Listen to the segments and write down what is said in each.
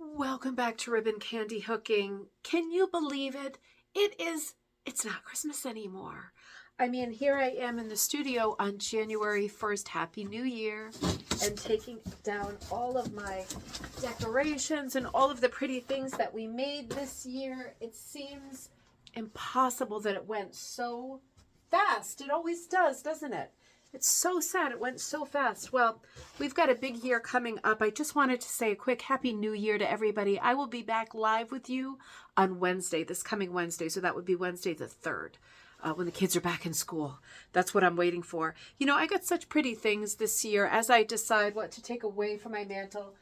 Welcome back to Ribbon Candy Hooking. Can you believe it? It's not Christmas anymore. I mean, here I am in the studio on January 1st. Happy New Year. And taking down all of my decorations and all of the pretty things that we made this year. It seems impossible that it went so fast. It always does, doesn't it? It's so sad it went so fast. Well, we've got a big year coming up. I just wanted to say a quick Happy New Year to everybody. I will be back live with you on Wednesday, this coming Wednesday. So that would be Wednesday the 3rd, when the kids are back in school. That's what I'm waiting for. You know, I got such pretty things this year. As I decide what to take away from my mantle,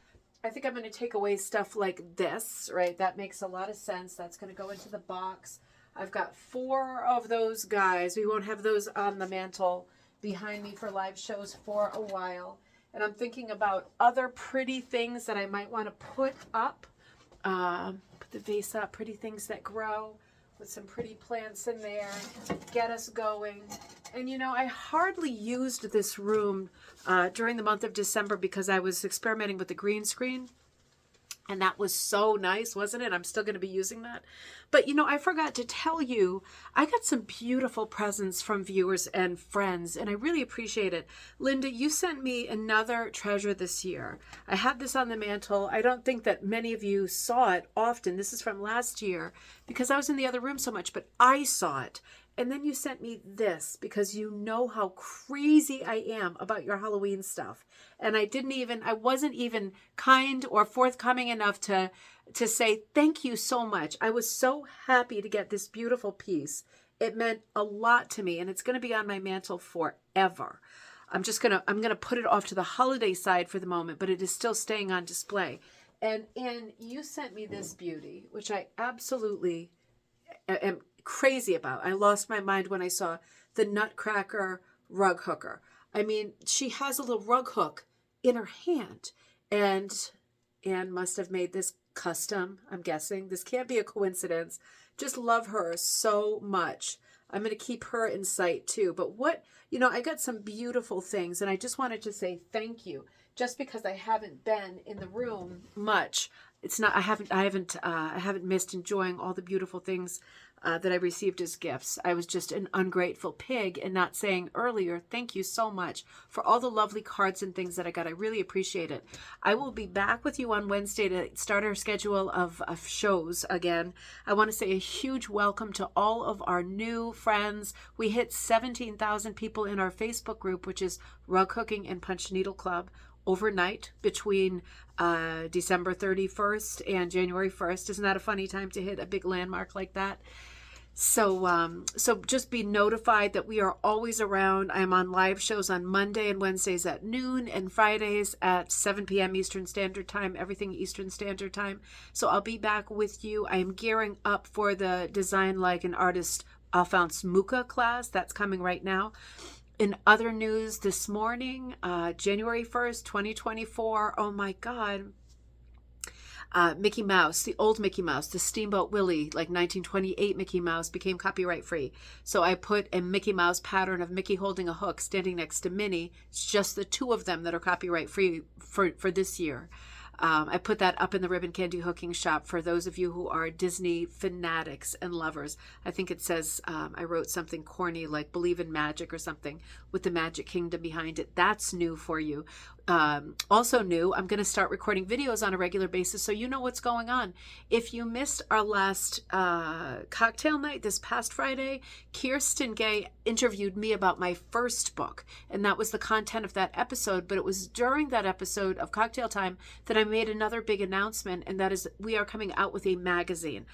I think I'm going to take away stuff like this, right? That makes a lot of sense. That's going to go into the box. I've got 4 of those guys. We won't have those on the mantle behind me for live shows for a while. And I'm thinking about other pretty things that I might want to put up. Put the vase up, pretty things that grow with some pretty plants in there. Get us going. And you know, I hardly used this room during the month of December because I was experimenting with the green screen. And that was so nice, wasn't it? I'm still going to be using that. But, you know, I forgot to tell you, I got some beautiful presents from viewers and friends, and I really appreciate it. Linda, you sent me another treasure this year. I had this on the mantle. I don't think that many of you saw it often. This is from last year because I was in the other room so much, but I saw it. And then you sent me this because you know how crazy I am about your Halloween stuff. And I wasn't even kind or forthcoming enough to say thank you so much. I was so happy to get this beautiful piece. It meant a lot to me, and it's going to be on my mantle forever. I'm going to put it off to the holiday side for the moment, but it is still staying on display. And you sent me this beauty, which I absolutely am crazy about. I lost my mind when I saw the Nutcracker rug hooker. I mean, she has a little rug hook in her hand, and Anne must have made this custom, I'm guessing. This can't be a coincidence. Just love her so much. I'm going to keep her in sight too. But I got some beautiful things, and I just wanted to say thank you. Just because I haven't been in the room much, I haven't missed enjoying all the beautiful things that I received as gifts. I was just an ungrateful pig and not saying earlier, thank you so much for all the lovely cards and things that I got. I really appreciate it. I will be back with you on Wednesday to start our schedule of shows again. I want to say a huge welcome to all of our new friends. We hit 17,000 people in our Facebook group, which is Rug Hooking and Punch Needle Club. Overnight between December 31st and January 1st. Isn't that a funny time to hit a big landmark like that? So just be notified that we are always around. I am on live shows on Monday and Wednesdays at noon and Fridays at 7 p.m. Eastern Standard Time, everything Eastern Standard Time. So I'll be back with you. I am gearing up for the Design Like an Artist Alphonse Mucha class. That's coming right now. In other news this morning, January 1st, 2024, oh my God, Mickey Mouse, the old Mickey Mouse, the Steamboat Willie, like 1928 Mickey Mouse, became copyright free. So I put a Mickey Mouse pattern of Mickey holding a hook standing next to Minnie. It's just the 2 of them that are copyright free for this year. I put that up in the Ribbon Candy Hooking shop for those of you who are Disney fanatics and lovers. I think it says, I wrote something corny like believe in magic or something with the Magic Kingdom behind it. That's new for you. Also new, I'm going to start recording videos on a regular basis so you know what's going on. If you missed our last cocktail night this past Friday, Kirsten Gay interviewed me about my first book, and that was the content of that episode. But it was during that episode of Cocktail Time that I made another big announcement, and that is we are coming out with a magazine.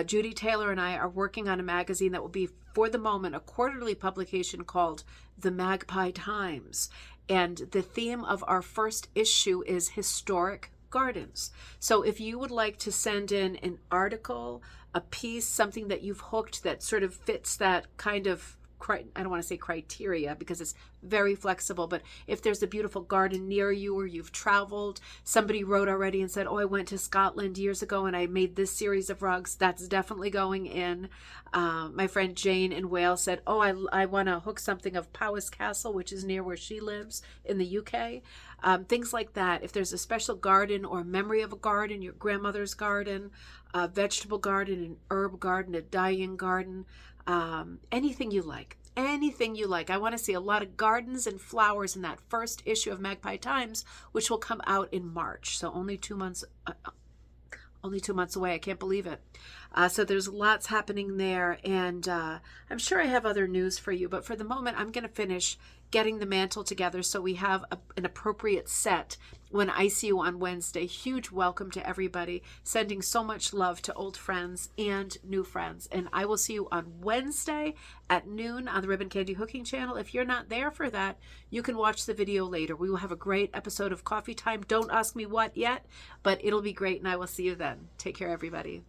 Judy Taylor and I are working on a magazine that will be, for the moment, a quarterly publication called The Magpie Times. And the theme of our first issue is historic gardens. So if you would like to send in an article, a piece, something that you've hooked that sort of fits that kind of I don't want to say criteria because it's very flexible, but if there's a beautiful garden near you or you've traveled, somebody wrote already and said, oh, I went to Scotland years ago and I made this series of rugs, that's definitely going in. My friend Jane in Wales said, oh, I want to hook something of Powys Castle, which is near where she lives in the UK. Things like that. If there's a special garden or memory of a garden, your grandmother's garden, a vegetable garden, an herb garden, a dyeing garden, anything you like. Anything you like. I want to see a lot of gardens and flowers in that first issue of Magpie Times, which will come out in March. So only 2 months away. I can't believe it. So there's lots happening there, and I'm sure I have other news for you, but for the moment I'm going to finish getting the mantle together so we have an appropriate set when I see you on Wednesday. Huge welcome to everybody, sending so much love to old friends and new friends, and I will see you on Wednesday at noon on the Ribbon Candy Hooking channel. If you're not there for that, you can watch the video later. We will have a great episode of Coffee Time. Don't ask me what yet, but it'll be great, and I will see you then. Take care, everybody.